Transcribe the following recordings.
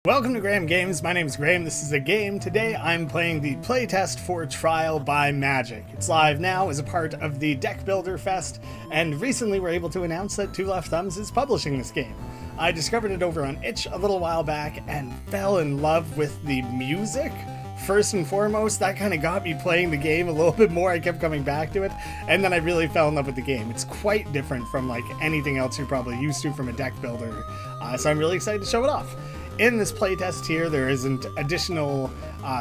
Welcome to Graeme Games. My name's Graeme. This is a game. Today I'm playing the playtest for Trial by Magic. It's live now as a part of the Deckbuilder Fest, and recently we're able to announce that Two Left Thumbs is publishing this game. I discovered it over on itch a little while back and fell in love with the music. First and foremost, that kind of got me playing the game a little bit more. I kept coming back to it, and then I really fell in love with the game. It's quite different from like anything else you're probably used to from a deck builder, so I'm really excited to show it off. In this playtest here, there isn't additional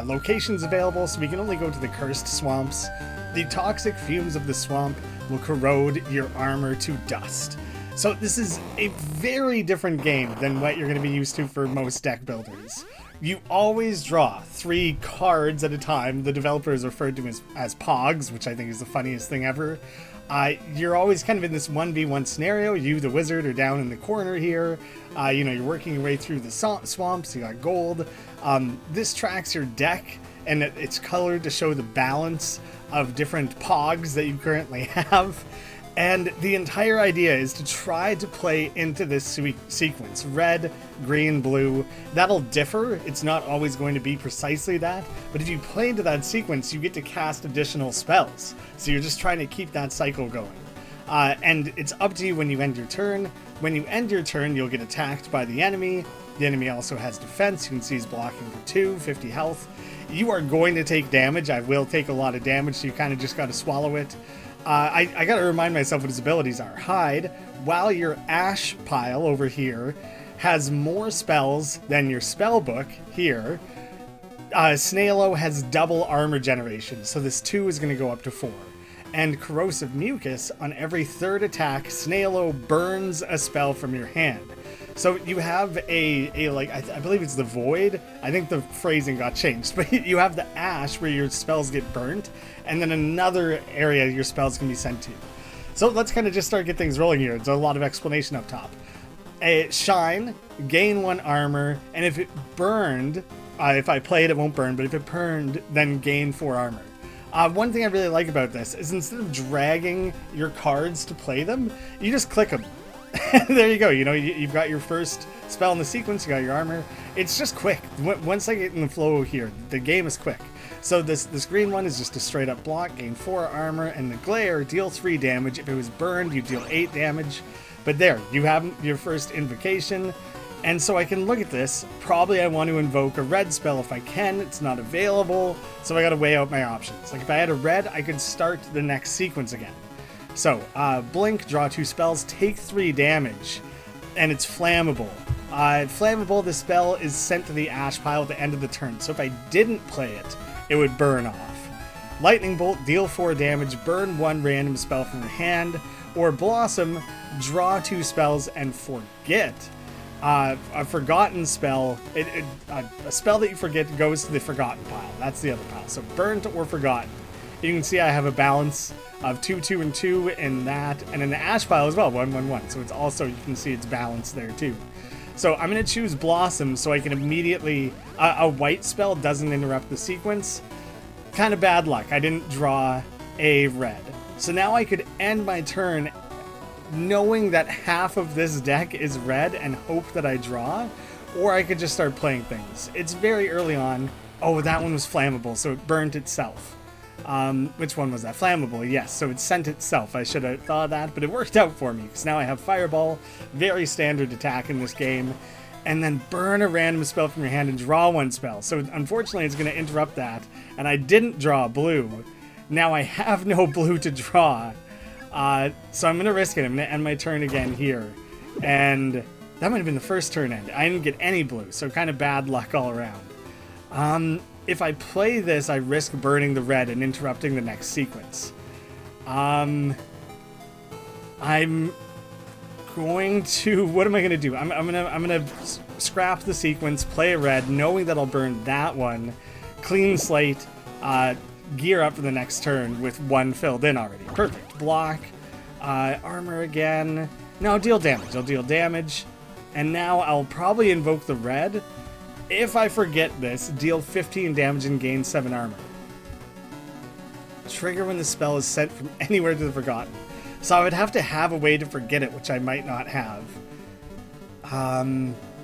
locations available, so we can only go to the cursed swamps. The toxic fumes of the swamp will corrode your armor to dust. So this is a very different game than what you're going to be used to for most deck builders. You always draw 3 cards at a time. The developers referred to as pogs, which I think is the funniest thing ever. You're always kind of in this 1v1 scenario. You, the wizard, are down in the corner here. You're working your way through the swamps. You got gold. This tracks your deck, and it's colored to show the balance of different pogs that you currently have. And the entire idea is to try to play into this sequence. Red, green, blue. That'll differ. It's not always going to be precisely that. But if you play into that sequence, you get to cast additional spells. So you're just trying to keep that cycle going. And it's up to you when you end your turn. When you end your turn, you'll get attacked by the enemy. The enemy also has defense. You can see he's blocking for 2, 50 health. You are going to take damage. I will take a lot of damage, so you kind of just got to swallow it. I gotta remind myself what his abilities are. Hide, while your ash pile over here has more spells than your spell book here, Snailo has double armor generation, so this 2 is going to go up to 4. And corrosive mucus, on every 3rd attack, Snailo burns a spell from your hand. So you have I believe it's the void. I think the phrasing got changed, but you have the ash where your spells get burnt, and then another area your spells can be sent to. So let's kind of just start get things rolling here. There's a lot of explanation up top. Shine, gain 1 armor, and if it burned, if I play it, it won't burn, but if it burned, then gain 4 armor. One thing I really like about this is instead of dragging your cards to play them, you just click them. There you go. You've got your first spell in the sequence. You got your armor. It's just quick. Once I get in the flow here, the game is quick. So this green one is just a straight up block, gain 4 armor, and the glare, deal 3 damage. If it was burned, you deal 8 damage. But there, you have your first invocation. And so I can look at this. Probably I want to invoke a red spell if I can. It's not available, so I got to weigh out my options. Like if I had a red, I could start the next sequence again. So, blink, draw 2 spells, take 3 damage, and it's flammable. Flammable, the spell is sent to the ash pile at the end of the turn, so if I didn't play it, it would burn off. Lightning bolt, deal 4 damage, burn 1 random spell from your hand, or blossom, draw 2 spells and forget. A forgotten spell, a spell that you forget goes to the forgotten pile. That's the other pile, so burnt or forgotten. You can see I have a balance of 2, 2, and 2 in that, and in the ash pile as well, 1, 1, 1. So it's also, you can see it's balanced there too. So I'm going to choose Blossom so I can immediately, a white spell doesn't interrupt the sequence. Kind of bad luck. I didn't draw a red. So now I could end my turn knowing that half of this deck is red and hope that I draw, or I could just start playing things. It's very early on. Oh, that one was flammable, so it burnt itself. Which one was that? Flammable, yes. So it sent itself. I should have thought of that, but it worked out for me because now I have Fireball, very standard attack in this game, and then burn a random spell from your hand and draw 1 spell. So unfortunately, it's going to interrupt that, and I didn't draw blue. Now I have no blue to draw, so I'm going to risk it. I'm going to end my turn again here, and that might have been the first turn end. I didn't get any blue, so kind of bad luck all around. If I play this, I risk burning the red and interrupting the next sequence. I'm going to... What am I going to do? I'm gonna scrap the sequence, play a red, knowing that I'll burn that one, clean slate, gear up for the next turn with 1 filled in already. Perfect. Block, armor again. No, deal damage. I'll deal damage. And now I'll probably invoke the red. If I forget this, deal 15 damage and gain 7 armor. Trigger when the spell is sent from anywhere to the Forgotten. So I would have to have a way to forget it, which I might not have.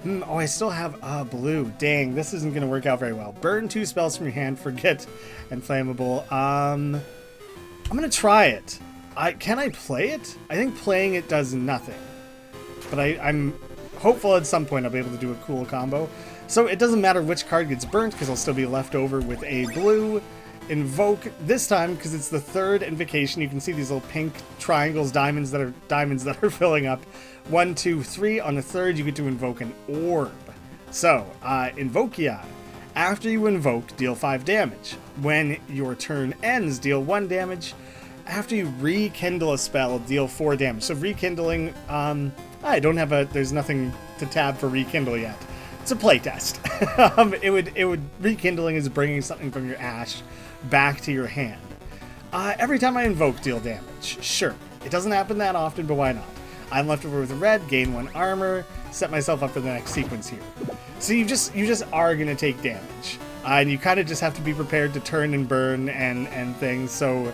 Oh, I still have blue. Dang, this isn't going to work out very well. Burn 2 spells from your hand, forget, and flammable. I'm going to try it. Can I play it? I think playing it does nothing. But I'm hopeful at some point I'll be able to do a cool combo. So it doesn't matter which card gets burnt, because I'll still be left over with a blue. Invoke this time, because it's the third invocation. You can see these little pink triangles, diamonds that are filling up. 1, 2, 3. On the third, you get to invoke an orb. So, Invokia. After you invoke, deal 5 damage. When your turn ends, deal 1 damage. After you rekindle a spell, deal 4 damage. So rekindling, there's nothing to tab for rekindle yet. It's a playtest. Rekindling is bringing something from your ash back to your hand. Every time I invoke, deal damage. Sure. It doesn't happen that often, but why not? I'm left over with a red, gain 1 armor, set myself up for the next sequence here. So you just are gonna take damage. And you kind of just have to be prepared to turn and burn and things. So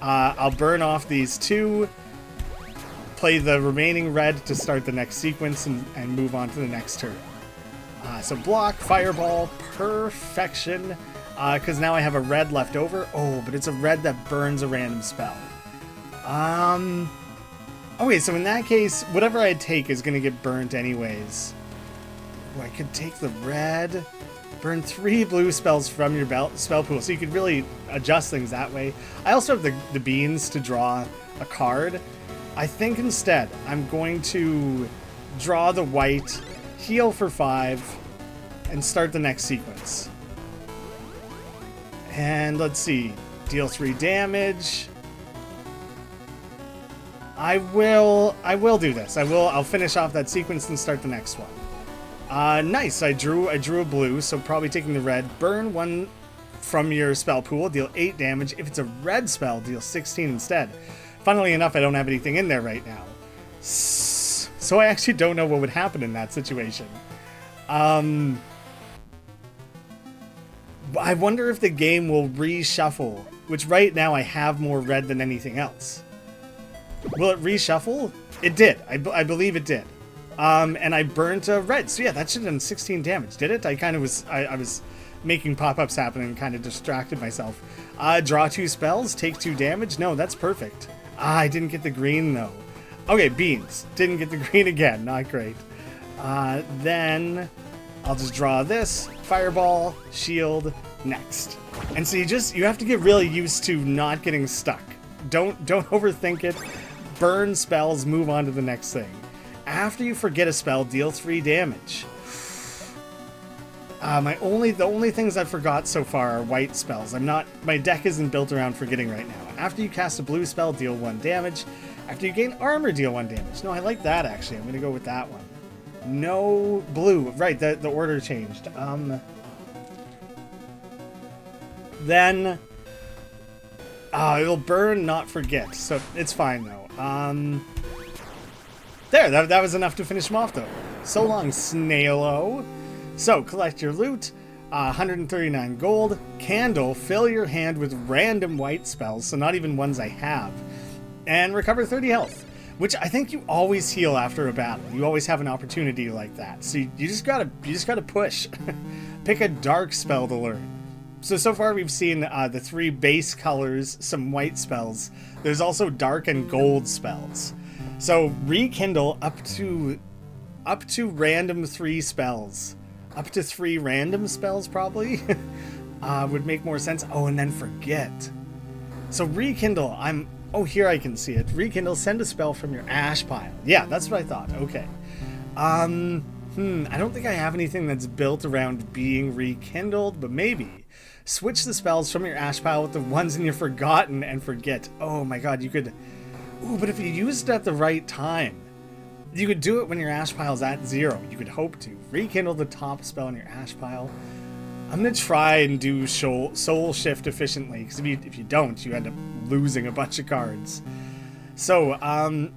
I'll burn off these 2, play the remaining red to start the next sequence, and move on to the next turn. So block, fireball, perfection, because now I have a red left over. Oh, but it's a red that burns a random spell. Okay, so in that case, whatever I take is going to get burnt anyways. Oh, I could take the red, burn 3 blue spells from your spell pool, so you could really adjust things that way. I also have the beans to draw a card. I think instead I'm going to draw the white, heal for 5, and start the next sequence. And let's see, deal 3 damage. I will do this. I'll finish off that sequence and start the next one. Nice. I drew a blue, so probably taking the red. Burn 1 from your spell pool, deal 8 damage. If it's a red spell, deal 16 instead. Funnily enough, I don't have anything in there right now. So I actually don't know what would happen in that situation. I wonder if the game will reshuffle, which right now I have more red than anything else. Will it reshuffle? It did. I believe it did. And I burnt a red. So yeah, that should have done 16 damage, did it? I was making pop-ups happen and kind of distracted myself. Draw 2 spells, take 2 damage. No, that's perfect. I didn't get the green though. Okay, beans. Didn't get the green again. Not great. Then I'll just draw this. Fireball, shield, next. And so you have to get really used to not getting stuck. Don't overthink it. Burn spells, move on to the next thing. After you forget a spell, deal 3 damage. The only things I forgot so far are white spells. My deck isn't built around forgetting right now. After you cast a blue spell, deal 1 damage. After you gain armor, deal 1 damage. No, I like that actually. I'm gonna go with that one. No blue. Right, the order changed. Then it'll burn, not forget. So it's fine though. There, that was enough to finish him off though. So long, Snailo. So collect your loot. 139 gold. Candle, fill your hand with random white spells, so not even ones I have. And recover 30 health, which I think you always heal after a battle. You always have an opportunity like that. So you just gotta push. Pick a dark spell to learn. So far we've seen the 3 base colors, some white spells. There's also dark and gold spells. So rekindle up to random 3 spells. Up to 3 random spells probably would make more sense. Oh, and then forget. So rekindle, oh, here I can see it. Rekindle, send a spell from your ash pile. Yeah, that's what I thought. Okay. I don't think I have anything that's built around being rekindled, but maybe. Switch the spells from your ash pile with the ones in your forgotten and forget. Oh my god, you could... Ooh, but if you used it at the right time, you could do it when your ash pile's at 0. You could hope to. Rekindle the top spell in your ash pile. I'm going to try and do soul shift efficiently, because if you don't, you end up losing a bunch of cards. So,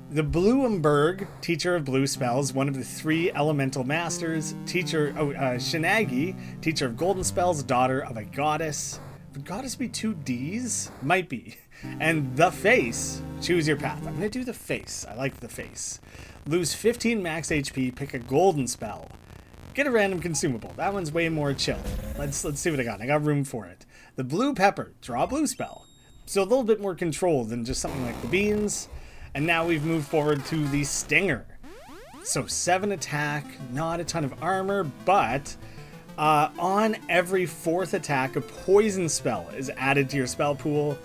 the Bluemberg, teacher of blue spells, one of the 3 elemental masters, Shinagi, teacher of golden spells, daughter of a goddess. Would goddess be 2 Ds? Might be. And the face, choose your path. I'm going to do the face. I like the face. Lose 15 max HP, pick a golden spell. Get a random consumable. That one's way more chill. Let's see what I got. I got room for it. The blue pepper. Draw a blue spell. So a little bit more control than just something like the beans. And now we've moved forward to the stinger. So 7 attack, not a ton of armor, but on every 4th attack, a poison spell is added to your spell pool.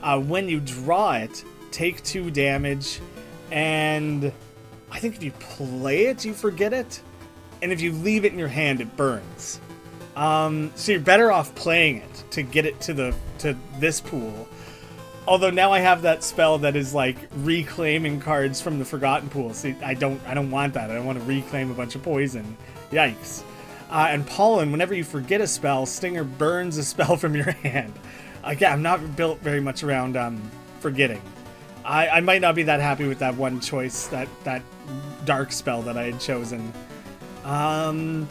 When you draw it, take 2 damage, and I think if you play it, you forget it, and if you leave it in your hand, it burns. So you're better off playing it to get it to this pool. Although now I have that spell that is like reclaiming cards from the forgotten pool. See, I don't want that. I don't want to reclaim a bunch of poison. Yikes. And pollen, whenever you forget a spell, Stinger burns a spell from your hand. Again, I'm not built very much around forgetting. I might not be that happy with that one choice, that dark spell that I had chosen. I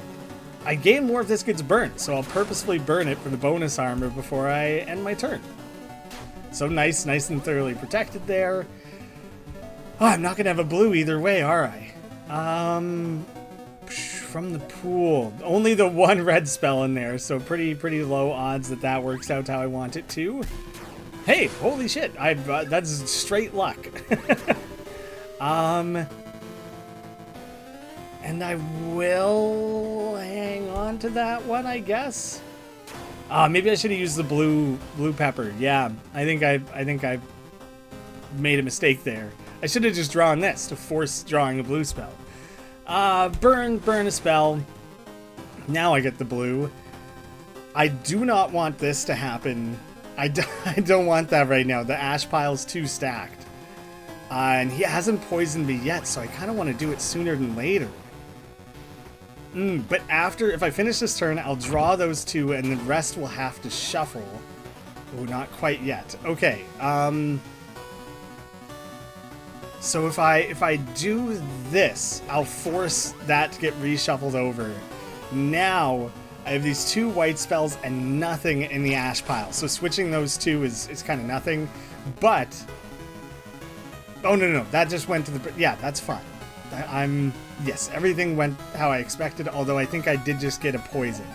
gain more if this gets burnt, so I'll purposefully burn it for the bonus armor before I end my turn. So nice and thoroughly protected there. Oh, I'm not going to have a blue either way, are I? From the pool. Only the 1 red spell in there, so pretty low odds that works out how I want it to. Hey, holy shit. That's straight luck. And I will hang on to that one, I guess. Maybe I should have used the blue pepper. Yeah, I think I made a mistake there. I should have just drawn this to force drawing a blue spell. Burn a spell. Now I get the blue. I do not want this to happen. I don't want that right now. The ash pile's too stacked. And he hasn't poisoned me yet, so I kind of want to do it sooner than later. But if I finish this turn, I'll draw those 2, and the rest will have to shuffle. Oh, not quite yet. Okay. So if I do this, I'll force that to get reshuffled over. Now I have these 2 white spells and nothing in the ash pile. So switching those 2 is kind of nothing. But oh no, that just went to the that's fine. Yes, everything went how I expected, although I think I did just get a poison.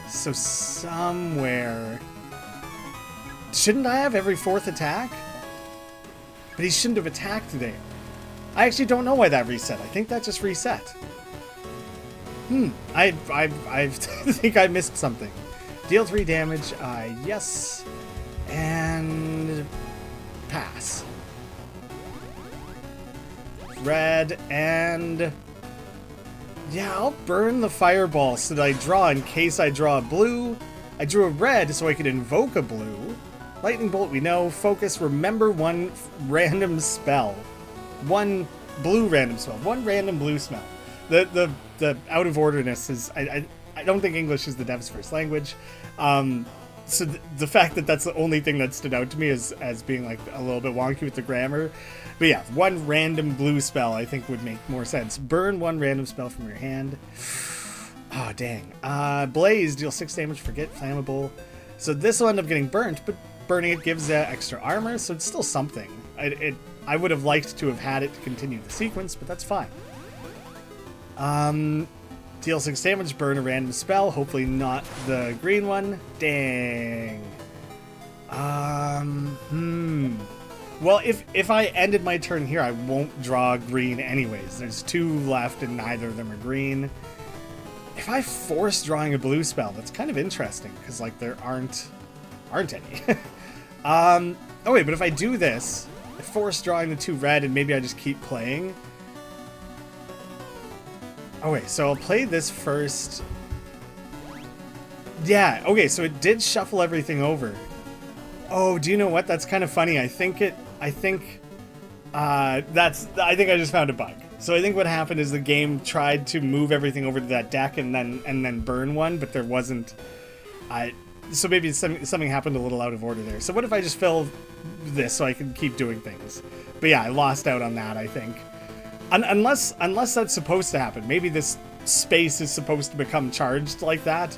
So somewhere... Shouldn't I have every 4th attack? But he shouldn't have attacked there. I actually don't know why that reset. I think that just reset. I think I missed something. Deal 3 damage, yes. And... pass. Red, and yeah, I'll burn the fireball so that I draw in case I draw a blue. I drew a red so I could invoke a blue. Lightning bolt, we know. Focus, remember 1 random spell. 1 blue random spell. 1 random blue spell. The out of orderness is I don't think English is the dev's first language. So the fact that that's the only thing that stood out to me as being like a little bit wonky with the grammar. But yeah, 1 random blue spell I think would make more sense. Burn 1 random spell from your hand. Oh, dang. Blaze, deal 6 damage, forget flammable. So this will end up getting burnt, but burning it gives extra armor, so it's still something. I would have liked to have had it to continue the sequence, but that's fine. Deal 6 damage, burn a random spell, hopefully not the green one. Dang. Well, if I ended my turn here, I won't draw green anyways. There's 2 left and neither of them are green. If I force drawing a blue spell, that's kind of interesting, because like there aren't any. Oh wait, but if I do this, I force drawing the 2 red and maybe I just keep playing. Oh wait, so I'll play this first. Yeah, okay, so it did shuffle everything over. Oh, do you know what? That's kind of funny. I think I just found a bug. So I think what happened is the game tried to move everything over to that deck and then burn one, but there wasn't. So maybe something happened a little out of order there. So what if I just fill this so I can keep doing things? But yeah, I lost out on that, I think. Unless that's supposed to happen. Maybe this space is supposed to become charged like that.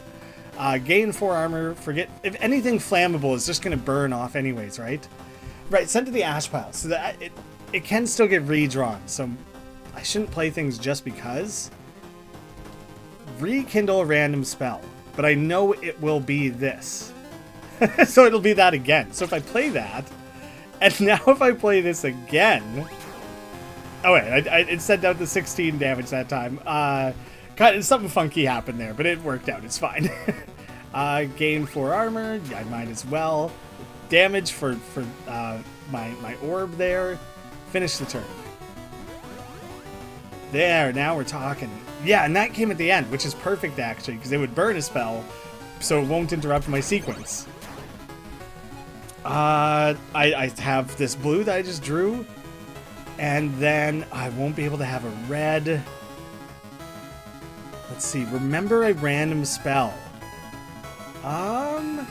Gain 4 armor. Forget if anything flammable is just going to burn off anyways, right? Right, sent to the ash pile. So that it can still get redrawn. So I shouldn't play things just because. rekindle a random spell, but I know it will be this. So it'll be that again. So if I play that, and now if I play this again... Oh wait, it sent out the 16 damage that time. Something funky happened there, but it worked out. It's fine. Gain 4 armor. I might as well. Damage for my orb there. Finish the turn. There, now we're talking. Yeah, and that came at the end, which is perfect actually, because it would burn a spell, so it won't interrupt my sequence. I have this blue that I just drew, and then I won't be able to have a red. Let's see, remember a random spell. I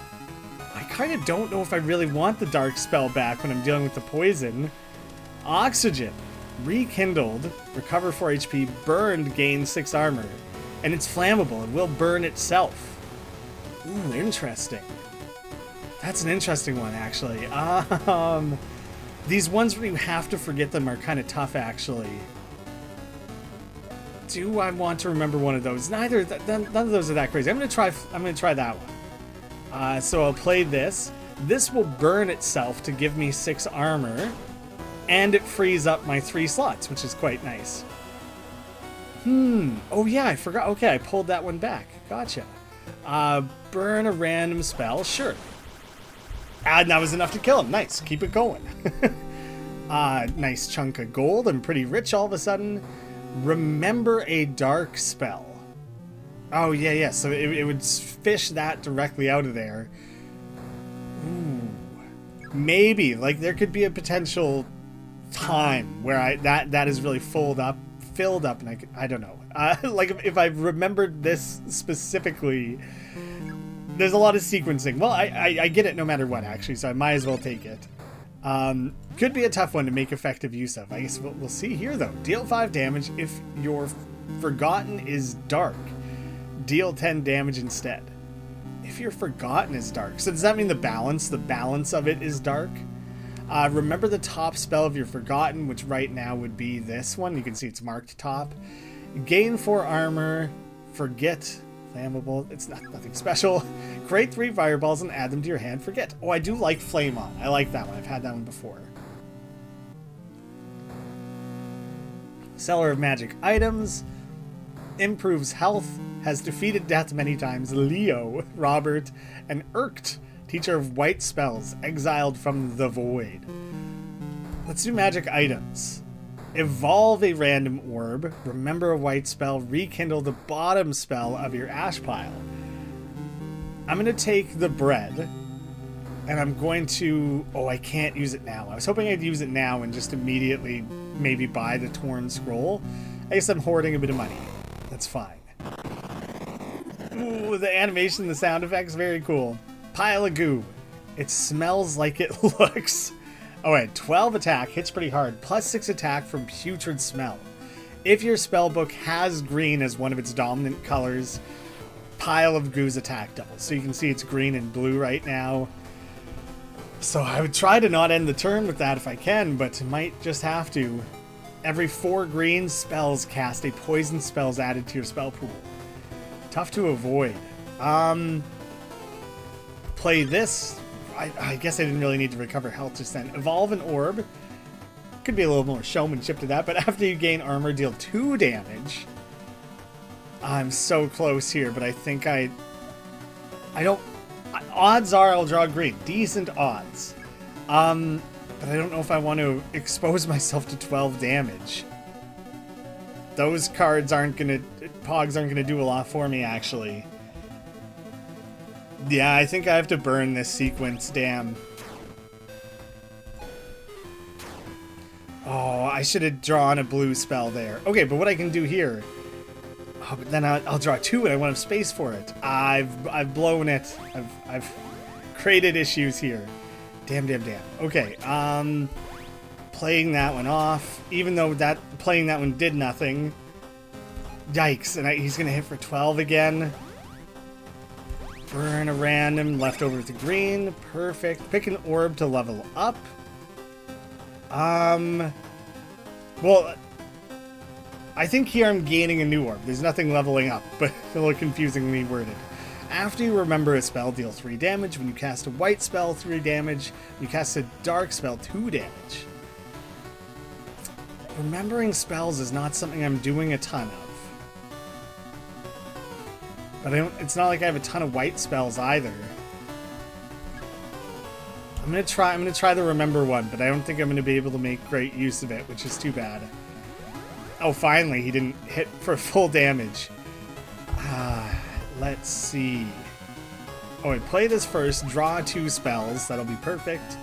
kind of don't know if I really want the dark spell back when I'm dealing with the poison. Oxygen. Rekindled, recover 4 HP, burned, gain 6 armor. And it's flammable, it will burn itself. Ooh, interesting. That's an interesting one, actually. These ones where you have to forget them are kind of tough, actually. Do I want to remember one of those? None of those are that crazy. I'm gonna try that one. So I'll play this. This will burn itself to give me 6 armor. And it frees up my 3 slots, which is quite nice. Oh yeah, I forgot. Okay, I pulled that one back. Gotcha. Burn a random spell. Sure. And that was enough to kill him. Nice. Keep it going. Nice chunk of gold. I'm pretty rich all of a sudden. Remember a dark spell. Oh yeah. So it would fish that directly out of there. Ooh. Maybe. Like, there could be a potential time where that is really filled up, and I don't know. Like, if I remembered this specifically, there's a lot of sequencing. Well, I get it no matter what, actually, so I might as well take it. Could be a tough one to make effective use of. I guess we'll see here, though. Deal 5 damage if your Forgotten is dark. Deal 10 damage instead. If your Forgotten is dark. So does that mean the balance of it is dark? Remember the top spell of your Forgotten, which right now would be this one. You can see it's marked top. Gain 4 armor. Forget. Flammable. It's nothing special. Create 3 fireballs and add them to your hand. Forget. Oh, I do like Flame On. I like that one. I've had that one before. Seller of magic items. Improves health. Has defeated death many times. Leo, Robert, and Irked. Teacher of white spells, exiled from the void. Let's do magic items. Evolve a random orb, remember a white spell, rekindle the bottom spell of your ash pile. I'm going to take the bread, and I'm going to... Oh, I can't use it now. I was hoping I'd use it now and just immediately maybe buy the torn scroll. I guess I'm hoarding a bit of money. That's fine. Ooh, the animation, the sound effects, very cool. Pile of goo. It smells like it looks. Oh wait, 12 attack, hits pretty hard, plus 6 attack from putrid smell. If your spellbook has green as one of its dominant colors, pile of goo's attack doubles. So you can see it's green and blue right now. So I would try to not end the turn with that if I can, but might just have to. Every 4 green spells cast, a poison spell is added to your spell pool. Tough to avoid. Play this. I guess I didn't really need to recover health just then. Evolve an orb. Could be a little more showmanship to that, but after you gain armor, deal 2 damage. I'm so close here, but I think I don't... Odds are I'll draw green. Decent odds. But I don't know if I want to expose myself to 12 damage. Those cards aren't gonna... Pogs aren't gonna do a lot for me, actually. Yeah, I think I have to burn this sequence, damn. Oh, I should have drawn a blue spell there. Okay, but what I can do here... Oh, but then I'll draw 2 and I won't have space for it. I've blown it. I've created issues here. Damn. Okay, playing that one off. Even though playing that one did nothing. Yikes, and he's gonna hit for 12 again. Burn a random, left over with the green. Perfect. Pick an orb to level up. Well, I think here I'm gaining a new orb. There's nothing leveling up, but a little confusingly worded. After you remember a spell, deal 3 damage. When you cast a white spell, 3 damage. When you cast a dark spell, 2 damage. Remembering spells is not something I'm doing a ton of. But it's not like I have a ton of white spells either. I'm gonna try the remember one, but I don't think I'm gonna be able to make great use of it, which is too bad. Oh, finally, he didn't hit for full damage. Let's see. Oh, I play this first, draw 2 spells. That'll be perfect.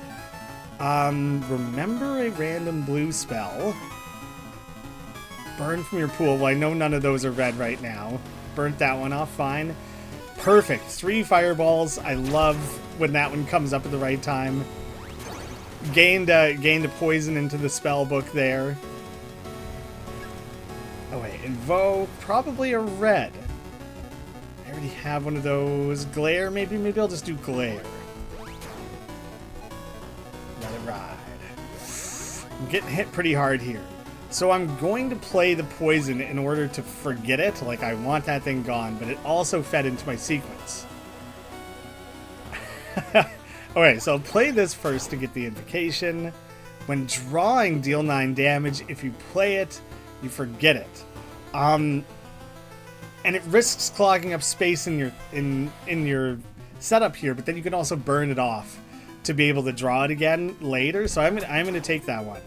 Remember a random blue spell. Burn from your pool. Well, I know none of those are red right now. Burnt that one off, fine. Perfect. 3 fireballs. I love when that one comes up at the right time. Gained a poison into the spell book there. Oh wait, invoke, probably a red. I already have one of those. Glare, maybe I'll just do glare. Let it ride. I'm getting hit pretty hard here. So I'm going to play the poison in order to forget it. Like, I want that thing gone, but it also fed into my sequence. Okay, so I'll play this first to get the invocation. When drawing, deal 9 damage. If you play it, you forget it. And it risks clogging up space in your setup here, but then you can also burn it off to be able to draw it again later. So I'm gonna take that one.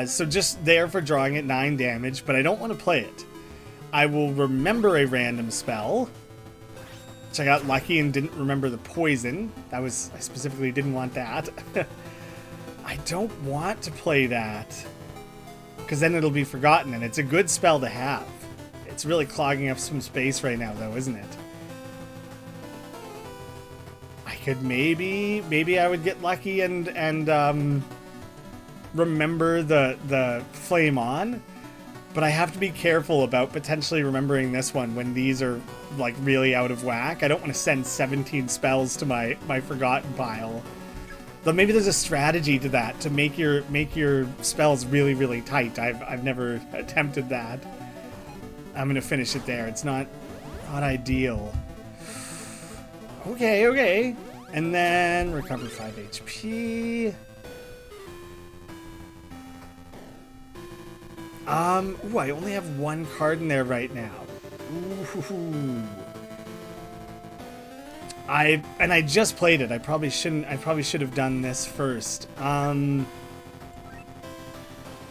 So just there for drawing it, 9 damage, but I don't want to play it. I will remember a random spell, which I got lucky and didn't remember the poison. I specifically didn't want that. I don't want to play that, because then it'll be forgotten, and it's a good spell to have. It's really clogging up some space right now, though, isn't it? I could maybe I would get lucky and remember the flame on, but I have to be careful about potentially remembering this one when these are like really out of whack. I don't want to send 17 spells to my forgotten pile. Though maybe there's a strategy to that, to make your spells really, really tight. I've never attempted that. I'm gonna finish it there. It's not ideal. Okay. And then recover 5 HP. Ooh, I only have 1 card in there right now. Ooh. I just played it. I probably should have done this first.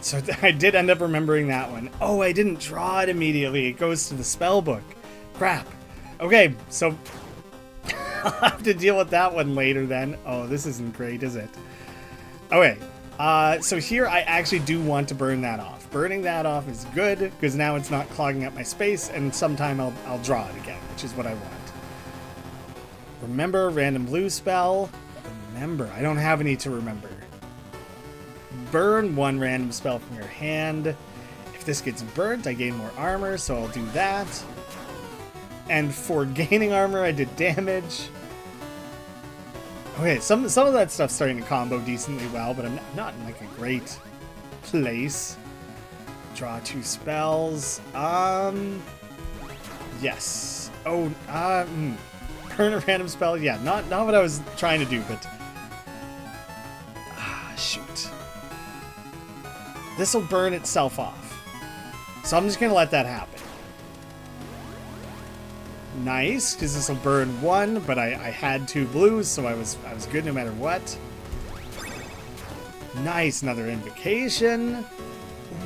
So I did end up remembering that one. Oh, I didn't draw it immediately. It goes to the spell book. Crap. Okay, so I'll have to deal with that one later then. Oh, this isn't great, is it? Okay. So here I actually do want to burn that off. Burning that off is good, because now it's not clogging up my space, and sometime I'll draw it again, which is what I want. Remember, random blue spell. Remember, I don't have any to remember. Burn 1 random spell from your hand. If this gets burnt, I gain more armor, so I'll do that. And for gaining armor, I did damage. Okay, some of that stuff's starting to combo decently well, but I'm not in like a great place. Draw 2 spells. Yes. Oh, burn a random spell. Yeah, not what I was trying to do, but shoot. This will burn itself off, so I'm just gonna let that happen. Nice, because this will burn 1, but I had 2 blues, so I was good no matter what. Nice, another invocation.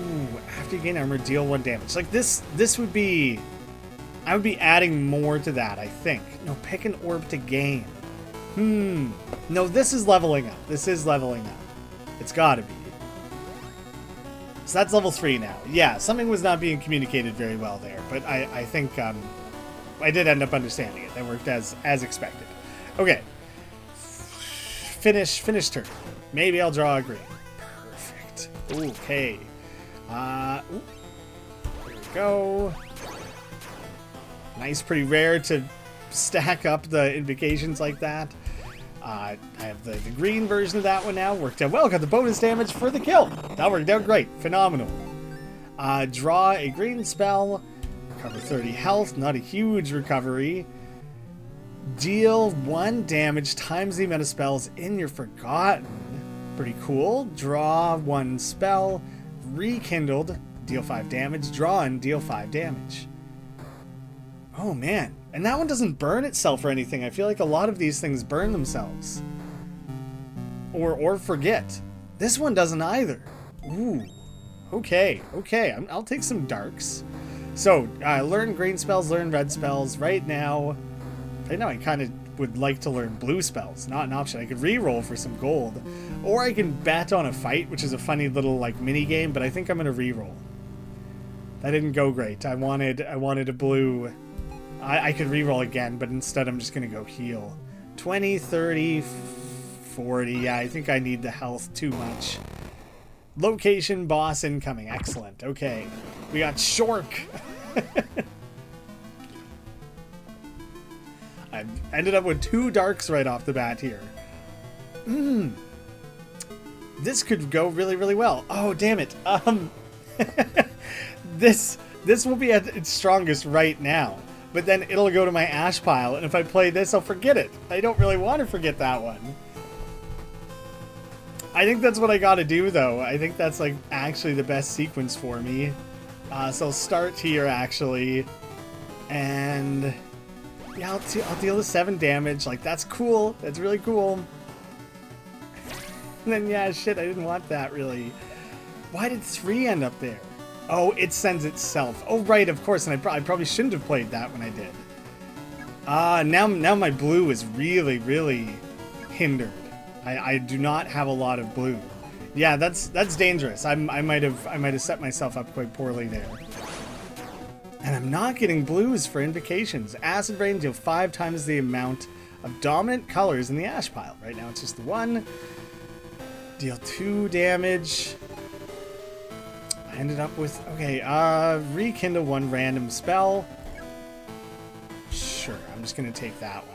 Ooh, after you gain armor, deal 1 damage. Like this would be, I would be adding more to that, I think. No, pick an orb to gain. No, this is leveling up. This is leveling up. It's gotta be. So that's level 3 now. Yeah, something was not being communicated very well there, but I think I did end up understanding it. That worked as expected. Okay. Finish turn. Maybe I'll draw a green. Perfect. Okay. There we go. Nice, pretty rare to stack up the invocations like that. I have the green version of that one now. Worked out well. Got the bonus damage for the kill. That worked out great. Phenomenal. Draw a green spell. Recover 30 health. Not a huge recovery. Deal 1 damage times the amount of spells in your Forgotten. Pretty cool. Draw 1 spell. Rekindled. Deal 5 damage. Draw and deal 5 damage. Oh man. And that one doesn't burn itself or anything. I feel like a lot of these things burn themselves. Or forget. This one doesn't either. Ooh. Okay. I'll take some darks. So, learn green spells, learn red spells. Right now I kind of would like to learn blue spells. Not an option. I could re-roll for some gold. Or I can bet on a fight, which is a funny little like mini game, but I think I'm going to re-roll. That didn't go great. I wanted a blue. I could re-roll again, but instead I'm just going to go heal. 20, 30, 40. Yeah, I think I need the health too much. Location boss incoming. Excellent. Okay. We got Shork. I ended up with 2 darks right off the bat here. This could go really, really well. Oh, damn it. This will be at its strongest right now. But then it'll go to my ash pile, and if I play this, I'll forget it. I don't really want to forget that one. I think that's what I gotta do, though. I think that's, like, actually the best sequence for me. So I'll start here, actually. And yeah, I'll deal the 7 damage. Like, that's cool. That's really cool. And then, yeah, shit, I didn't want that, really. Why did 3 end up there? Oh, it sends itself. Oh, right, of course, and I probably shouldn't have played that when I did. Now my blue is really, really hindered. I do not have a lot of blue. Yeah, that's dangerous. I might have set myself up quite poorly there. And I'm not getting blues for invocations. Acid Rain deal 5 times the amount of dominant colors in the ash pile. Right now it's just the 1. Deal 2 damage. I ended up with, okay, rekindle 1 random spell. Sure, I'm just gonna take that one.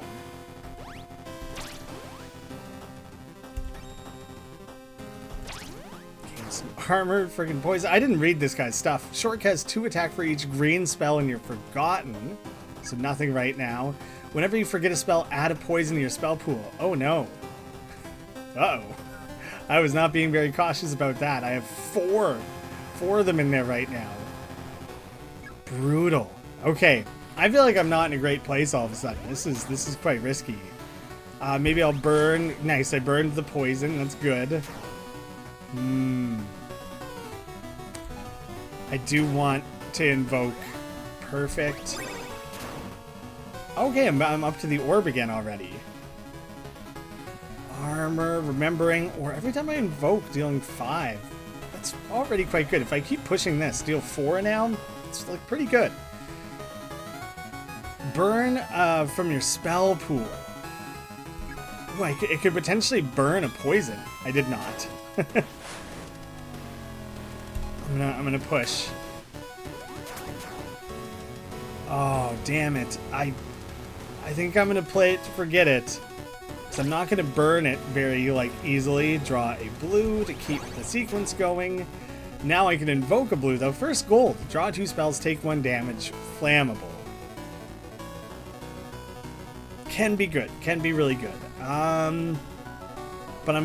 Okay, some armor, friggin' poison. I didn't read this guy's stuff. Shork has 2 attack for each green spell in your Forgotten. So nothing right now. Whenever you forget a spell, add a poison to your spell pool. Oh no. Uh-oh. I was not being very cautious about that. I have 4 of them in there right now. Brutal. Okay, I feel like I'm not in a great place all of a sudden. This is quite risky. Maybe I'll burn. Nice, I burned the poison. That's good. I do want to invoke. Perfect. Okay, I'm up to the orb again already. Armor, remembering, or every time I invoke, dealing 5. That's already quite good. If I keep pushing this, deal 4 now, it's like pretty good. Burn from your spell pool. Ooh, it could potentially burn a poison. I did not. I'm gonna push. Oh, damn it. I think I'm gonna play it to forget it. So I'm not going to burn it very, like, easily. Draw a blue to keep the sequence going. Now I can invoke a blue, though. First gold. Draw 2 spells, take 1 damage. Flammable. Can be good. Can be really good. But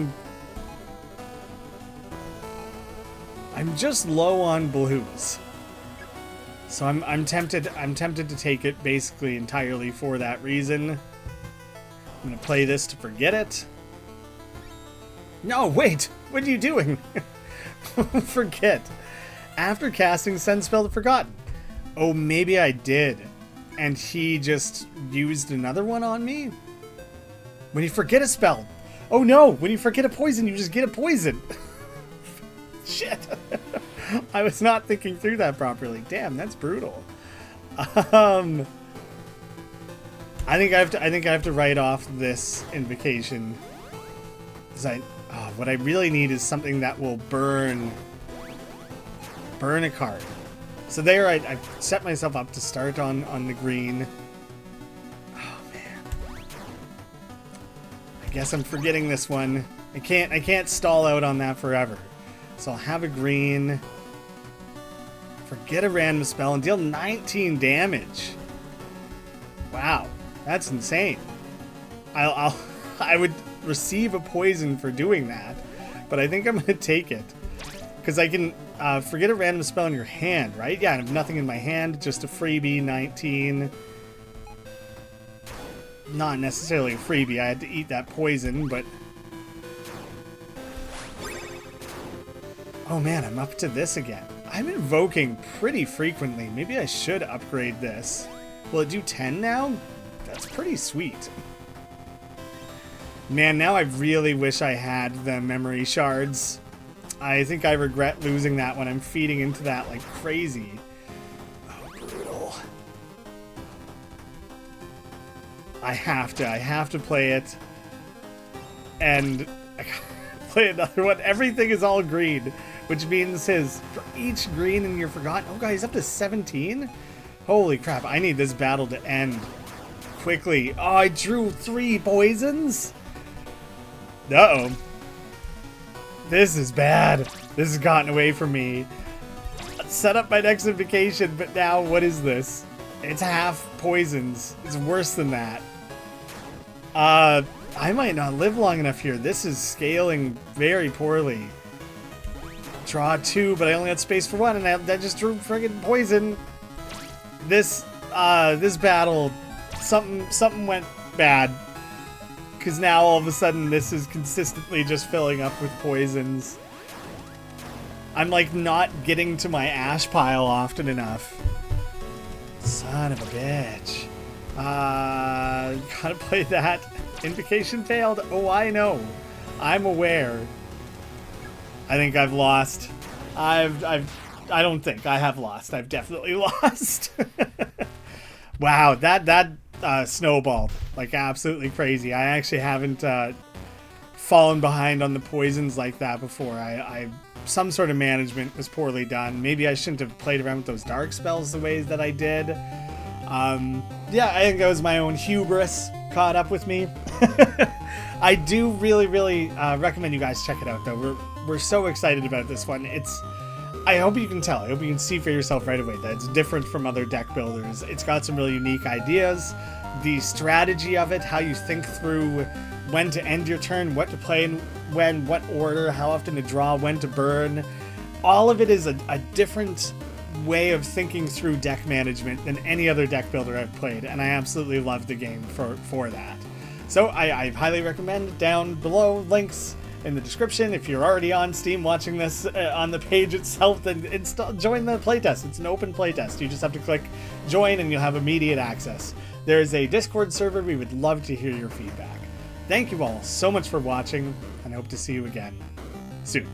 I'm just low on blues. So I'm tempted to take it basically entirely for that reason. I'm gonna play this to forget it. No, wait! What are you doing? Forget. After casting, send spell to Forgotten. Oh, maybe I did. And he just used another one on me? When you forget a spell. Oh no! When you forget a poison, you just get a poison. Shit. I was not thinking through that properly. Damn, that's brutal. I think I have to write off this invocation. Because what I really need is something that will burn a card. So there, I set myself up to start on the green. Oh man, I guess I'm forgetting this one. I can't stall out on that forever. So I'll have a green. Forget a random spell and deal 19 damage. Wow, that's insane. I would receive a poison for doing that, but I think I'm gonna take it. Because I can forget a random spell in your hand, right? Yeah, I have nothing in my hand, just a freebie, 19. Not necessarily a freebie, I had to eat that poison, but... Oh man, I'm up to this again. I'm invoking pretty frequently. Maybe I should upgrade this. Will it do 10 now? That's pretty sweet. Man, now I really wish I had the memory shards. I think I regret losing that when I'm feeding into that like crazy. Oh, brutal. I have to play it. And I gotta play another one. Everything is all green, which means for each green in your forgotten... Oh, guys, up to 17? Holy crap, I need this battle to end quickly. Oh, I drew 3 poisons? Uh-oh. This is bad. This has gotten away from me. Set up my next invocation, but now what is this? It's half poisons. It's worse than that. I might not live long enough here. This is scaling very poorly. Draw 2, but I only had space for 1, and I just drew friggin' poison. This battle, something went bad. Because now all of a sudden this is consistently just filling up with poisons. I'm like not getting to my ash pile often enough. Son of a bitch. Gotta play that. Invocation failed. Oh, I know. I'm aware. I think I've lost. I don't think I have lost. I've definitely lost. Wow, that snowballed like absolutely crazy. I actually haven't fallen behind on the poisons like that before. Some sort of management was poorly done. Maybe I shouldn't have played around with those dark spells the ways that I did. Yeah, I think it was my own hubris caught up with me. I do really recommend you guys check it out though. We're so excited about this one. I hope you can tell. I hope you can see for yourself right away that it's different from other deck builders. It's got some really unique ideas. The strategy of it, how you think through when to end your turn, what to play in when, what order, how often to draw, when to burn. All of it is a different way of thinking through deck management than any other deck builder I've played, and I absolutely love the game for that. So I highly recommend. Down below, links in the description. If you're already on Steam watching this on the page itself, then join the playtest. It's an open playtest. You just have to click join and you'll have immediate access. There is a Discord server. We would love to hear your feedback. Thank you all so much for watching, and I hope to see you again soon.